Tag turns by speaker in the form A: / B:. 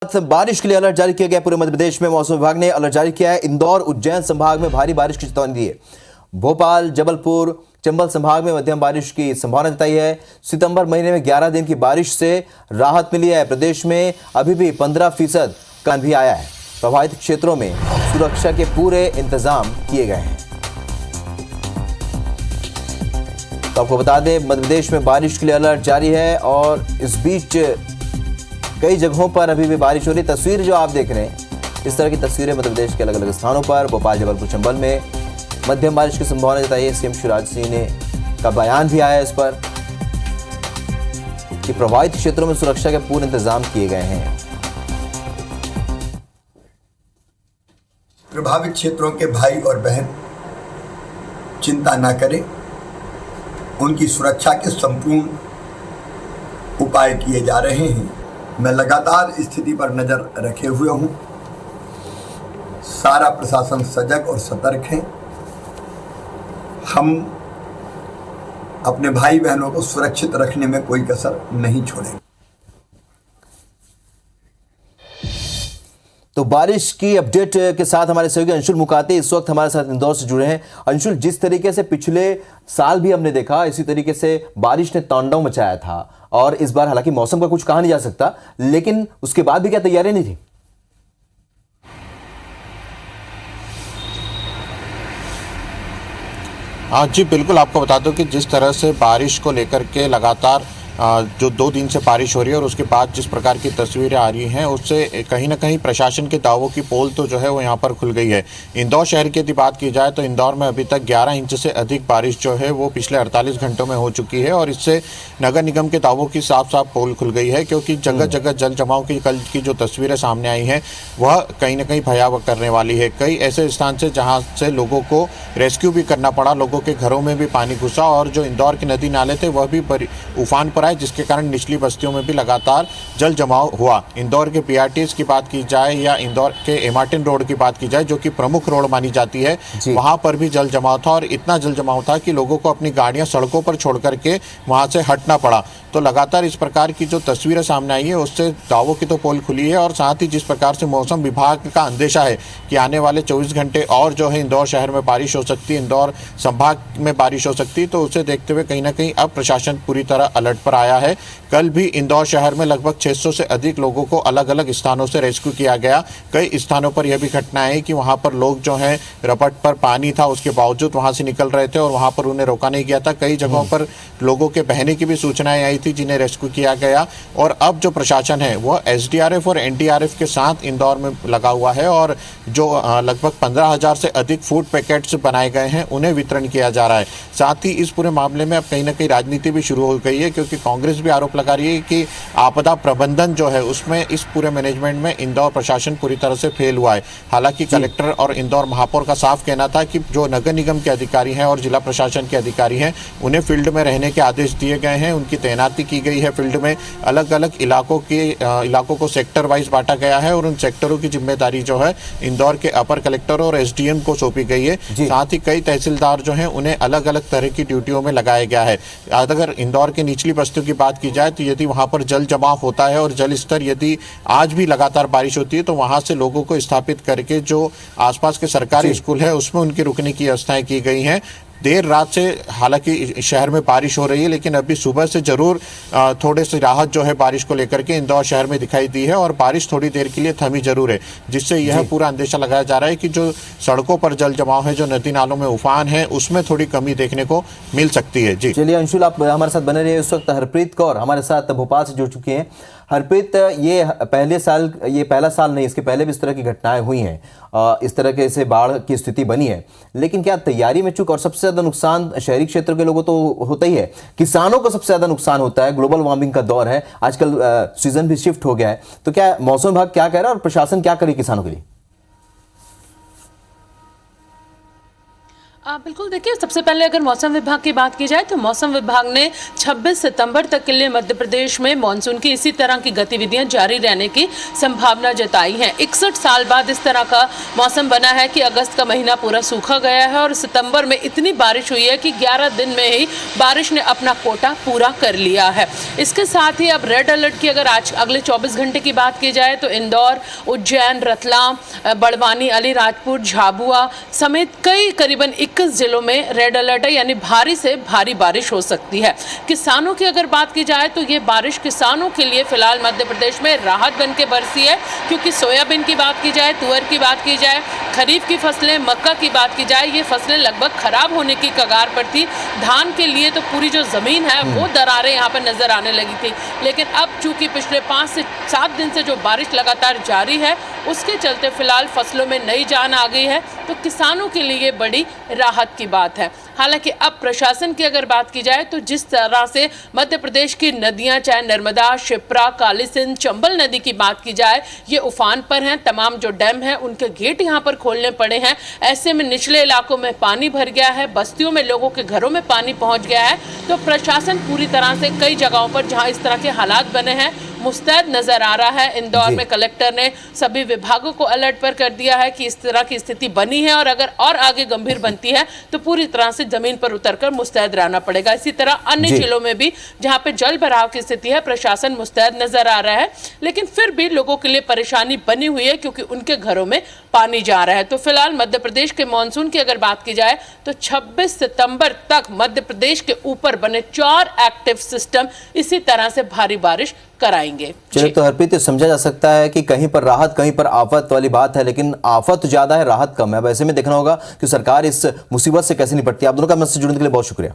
A: बारिश के लिए अलर्ट जारी किया गया। पूरे मध्य प्रदेश में मौसम विभाग ने अलर्ट जारी किया है। इंदौर, उज्जैन संभाग में भारी बारिश की चेतावनी दी है। भोपाल, जबलपुर, चंबल संभाग में मध्यम बारिश की संभावना जताई है। सितंबर महीने में 11 दिन की बारिश से राहत मिली है। प्रदेश में अभी भी 15% का भी आया है। प्रभावित क्षेत्रों में सुरक्षा के पूरे इंतजाम किए गए हैं। तो आपको बता दें, मध्य प्रदेश में बारिश के लिए अलर्ट जारी है और इस बीच कई जगहों पर अभी भी बारिश हो रही। तस्वीर जो आप देख रहे हैं, इस तरह की तस्वीरें मध्य प्रदेश के अलग अलग स्थानों पर भोपाल, जबलपुर, चंबल में मध्यम बारिश की संभावना जताई है। सीएम शिवराज सिंह ने का बयान भी आया इस पर कि प्रभावित क्षेत्रों में सुरक्षा के पूरे इंतजाम किए गए हैं।
B: प्रभावित क्षेत्रों के भाई और बहन चिंता न करें, उनकी सुरक्षा के संपूर्ण उपाय किए जा रहे हैं। मैं लगातार स्थिति पर नजर रखे हुए हूं। सारा प्रशासन सजग और सतर्क है। हम अपने भाई बहनों को सुरक्षित रखने में कोई कसर नहीं छोड़ेंगे।
A: तो बारिश की अपडेट के साथ हमारे सहयोगी अंशुल मुकाते इस वक्त हमारे साथ इंदौर से जुड़े हैं। अंशुल, जिस तरीके से पिछले साल भी हमने देखा, इसी तरीके से बारिश ने तांडव मचाया था और इस बार हालांकि मौसम का कुछ कहा नहीं जा सकता, लेकिन उसके बाद भी क्या तैयारी नहीं थी?
C: हाँ जी, बिल्कुल। आपको बता दूं कि जिस तरह से बारिश को लेकर के लगातार जो 2 दिन से बारिश हो रही है और उसके बाद जिस प्रकार की तस्वीरें आ रही हैं, उससे कहीं ना कहीं प्रशासन के दावों की पोल तो जो है वो यहाँ पर खुल गई है। इंदौर शहर की यदि बात की जाए तो इंदौर में अभी तक 11 इंच से अधिक बारिश जो है वो पिछले 48 घंटों में हो चुकी है और इससे नगर निगम के दावों की साफ साफ पोल खुल गई है, क्योंकि जगह जगह जल जमाव की कल की जो तस्वीरें सामने आई हैं वह कहीं ना कहीं भयावह करने वाली है। कई ऐसे स्थान से जहाँ से लोगों को रेस्क्यू भी करना पड़ा, लोगों के घरों में भी पानी घुसा और जो इंदौर के नदी नाले थे वह भी उफान पर आए, जिसके कारण निचली बस्तियों में भी लगातार जल जमाव हुआ। इंदौर के पीआरटीएस की बात की जाए या इंदौर के एमार्टिन रोड की बात की जाए, जो कि प्रमुख रोड मानी जाती है, वहां पर भी जल जमाव था और इतना जल जमाव था कि लोगों को अपनी गाड़ियां सड़कों पर छोड़ करके वहां से हटना पड़ा। तो लगातार इस प्रकार की जो तस्वीरें सामने आई है उससे दावों की तो पोल खुली है और साथ ही जिस प्रकार से मौसम विभाग का अंदेशा है कि आने वाले 24 घंटे और जो है इंदौर शहर में बारिश हो सकती है, इंदौर संभाग में बारिश हो सकती है, तो उसे देखते हुए कहीं ना कहीं अब प्रशासन पूरी तरह अलर्ट पर आया है। कल भी इंदौर शहर में लगभग 600 से अधिक लोगों को अलग अलग स्थानों से रेस्क्यू किया गया। कई स्थानों पर यह भी घटना है कि वहां पर लोग जो हैं रपट पर पानी था, उसके बावजूद वहां से निकल रहे थे और वहां पर उन्हें रोका नहीं गया था। कई जगहों पर लोगों के बहने की भी सूचनाएं आई थी जिन्हें रेस्क्यू किया गया और अब जो प्रशासन है वह एसडीआरएफ और एनडीआरएफ के साथ इंदौर में लगा हुआ है और जो लगभग 15,000 से अधिक फूड पैकेट्स बनाए गए हैं उन्हें वितरण किया जा रहा है। साथ ही इस पूरे मामले में अब कहीं ना कहीं राजनीति भी शुरू हो गई है, क्योंकि कांग्रेस भी आरोप लगा रही है कि आपदा प्रबंधन जो है उसमें इस पूरे मैनेजमेंट में इंदौर प्रशासन पूरी तरह से फेल हुआ है। हालांकि कलेक्टर और इंदौर महापौर का साफ कहना था कि जो नगर निगम के अधिकारी हैं और जिला प्रशासन के अधिकारी हैं उन्हें फील्ड में रहने के आदेश दिए गए हैं, उनकी तैनाती की गई है फील्ड में। अलग अलग इलाकों को सेक्टर वाइज बांटा गया है और उन सेक्टरों की जिम्मेदारी जो है इंदौर के अपर कलेक्टर और एसडीएम को सौंपी गई है। साथ ही कई तहसीलदार जो हैं उन्हें अलग अलग तरह की ड्यूटियों में लगाया गया है। अगर इंदौर की निचली बस्तियों की बात की जाए तो यदि वहां पर जल जमाव होता है और जल स्तर यदि आज भी लगातार बारिश होती है तो वहां से लोगों को स्थापित करके जो आसपास के सरकारी स्कूल है उसमें उनकी रुकने की व्यवस्थाएं की गई हैं। देर रात से हालांकि शहर में बारिश हो रही है, लेकिन अभी सुबह से जरूर थोड़े से राहत जो है बारिश को लेकर के इंदौर शहर में दिखाई दी है और बारिश थोड़ी देर के लिए थमी जरूर है, जिससे यह पूरा अंदेशा लगाया जा रहा है कि जो सड़कों पर जल जमाव है, जो नदी नालों में उफान है, उसमें थोड़ी कमी देखने को मिल सकती है। जी चलिए
A: अंशुल, आप हमारे साथ बने रहिए। इस वक्त हरप्रीत कौर हमारे साथ भोपाल से जुड़ चुकी हैं। हरप्रीत, ये पहला साल नहीं, इसके पहले भी इस तरह की घटनाएं हुई हैं, इस तरह के से बाढ़ की स्थिति बनी है, लेकिन क्या तैयारी में चूक? और सबसे ज्यादा नुकसान शहरी क्षेत्र के लोगों तो होता ही है, किसानों को सबसे ज्यादा नुकसान होता है। ग्लोबल वार्मिंग का दौर है, आजकल सीजन भी शिफ्ट हो गया है, तो क्या मौसम विभाग क्या कह रहा है और प्रशासन क्या करे किसानों के लिए?
D: बिल्कुल, देखिए, सबसे पहले अगर मौसम विभाग की बात की जाए तो मौसम विभाग ने 26 सितंबर तक के लिए मध्य प्रदेश में मानसून की इसी तरह की गतिविधियां जारी रहने की संभावना जताई है। 61 साल बाद इस तरह का मौसम बना है कि अगस्त का महीना पूरा सूखा गया है और सितंबर में इतनी बारिश हुई है कि 11 दिन में ही बारिश ने अपना कोटा पूरा कर लिया है। इसके साथ ही अब रेड अलर्ट की अगर आज अगले 24 घंटे की बात की जाए तो इंदौर, उज्जैन, रतलाम, बड़वानी, अलीराजपुर, झाबुआ समेत कई करीबन 21 जिलों में रेड अलर्ट है, यानी भारी से भारी बारिश हो सकती है। किसानों की अगर बात की जाए तो ये बारिश किसानों के लिए फिलहाल मध्य प्रदेश में राहत बन के बरसी है, क्योंकि सोयाबीन की बात की जाए, तुअर की बात की जाए, खरीफ की फसलें, मक्का की बात की जाए, ये फसलें लगभग खराब होने की कगार पर थी। धान के लिए तो पूरी जो जमीन है वो दरारें यहाँ पर नजर आने लगी थी, लेकिन अब चूंकि पिछले 5 से 7 दिन से जो बारिश लगातार जारी है उसके चलते फिलहाल फसलों में नई जान आ गई है, तो किसानों के लिए बड़ी राहत की बात है। हालांकि अब प्रशासन की अगर बात की जाए तो जिस तरह से मध्य प्रदेश की नदियां, चाहे नर्मदा, शिप्रा, काली सिंध, चंबल नदी की बात की जाए, ये उफान पर हैं। तमाम जो डैम हैं उनके गेट यहाँ पर खोलने पड़े हैं। ऐसे में निचले इलाकों में पानी भर गया है, बस्तियों में लोगों के घरों में पानी पहुंच गया है। तो प्रशासन पूरी तरह से कई जगहों पर जहां इस तरह के हालात बने हैं मुस्तैद नजर आ रहा है। इंदौर में कलेक्टर ने सभी विभागों को अलर्ट पर कर दिया है कि इस तरह की स्थिति बनी है और अगर और आगे गंभीर बनती है तो पूरी तरह से जमीन पर उतरकर मुस्तैद रहना पड़ेगा। इसी तरह अन्य जिलों में भी जहां पे जल भराव की स्थिति है प्रशासन मुस्तैद नजर आ रहा है, लेकिन फिर भी लोगों के लिए परेशानी बनी हुई है क्योंकि उनके घरों में पानी जा रहा है। तो फिलहाल मध्य प्रदेश के मानसून की अगर बात की जाए तो 26 सितंबर तक मध्य प्रदेश के ऊपर बने 4 एक्टिव सिस्टम इसी तरह से भारी बारिश कराएंगे।
A: चलिए, तो हरप्रीत, समझा जा सकता है कि कहीं पर राहत कहीं पर आफत वाली बात है, लेकिन आफत ज्यादा है, राहत कम है। अब ऐसे में देखना होगा कि सरकार इस मुसीबत से कैसे निपटती है। आप दोनों का मुझसे जुड़ने के लिए बहुत शुक्रिया।